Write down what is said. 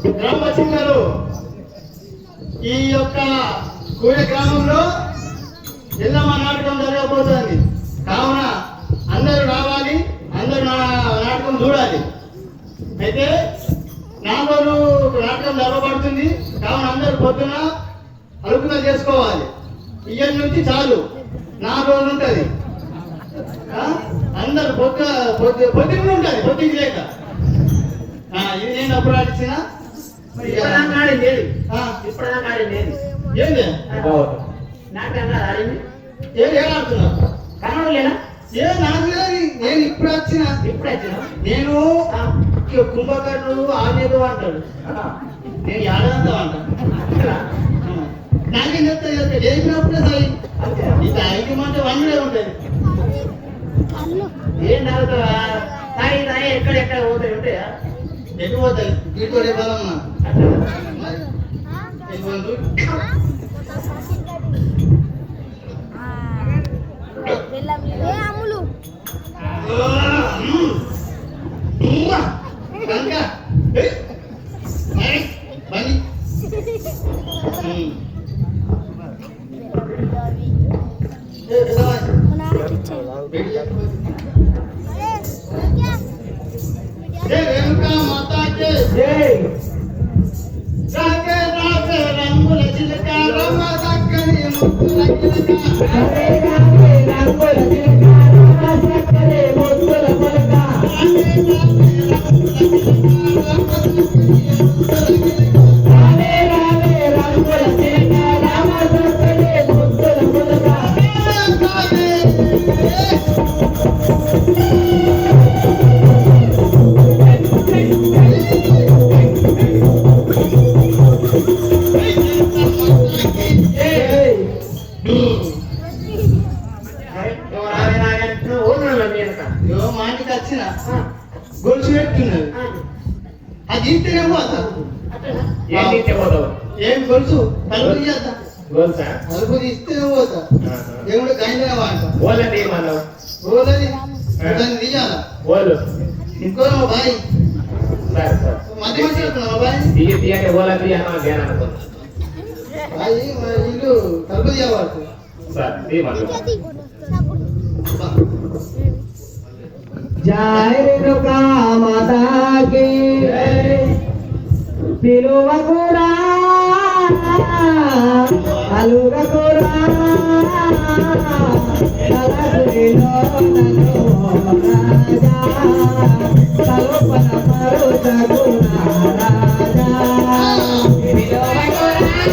గ్రామచింతలు ఈ యొక్క కూడ గ్రామంలో ఎల్లమ్మ నాటకం జరగబోతోంది. కావున అందరూ రావాలి, అందరూ నాటకం చూడాలి. అయితే 4 రోజులు నాటకం జరగబడుతుంది. కావున అందరూ పొద్దున అలుపున చేసుకోవాలి. ఇయ్యం నుంచి చాలు 4 రోజులు ఉంటుంది. అందరు పొద్దున ఉంటుంది, పొద్దుకి లేక ఇది నేను అప్పుడు ఆడిచ్చిన ఏంది ఏం ఆడుతున్నావు? కనవలేనా? నాకు లేదు, నేను ఇప్పుడు వచ్చిన నేను కుంభకర్ణుడు ఆనేదో అంటాడు, నేను ఏడంతా అంటా. నాకేం చెప్తా చేసినప్పుడే సరి ఇది ఐక్యమంటే వండే ఉంటుంది. ఏం తాగుతావా? తాగి ఎక్కడెక్కడ పోతాయి ఉంటాయా? ఎటు పోతాయి? వీటితో బలమ్మా రంగుల చిలక రమ్మ దక్కని ముద్దుల చిలక మాటికి వచ్చిన గొలుసు పెట్టున్నది, అది ఇస్తేనే పోతా. ఏం గొలుసు తలుపు తీయద్దా? తలుపు తీస్తేనే పోతా. దేవుడు గైనా అంట ఓలని దాన్ని తీయాల. ఇంకో బాయ్ మధ్య మధ్య బాయ్ ఇల్లు తలుపు తీయబడుతుంది. జై రేణుకా మాతాకి పిలువ కూడా అలుగ కూడా తలపురిలో నన్ను రాజా కల్పన మరుచకు రాజా పిలువ కూడా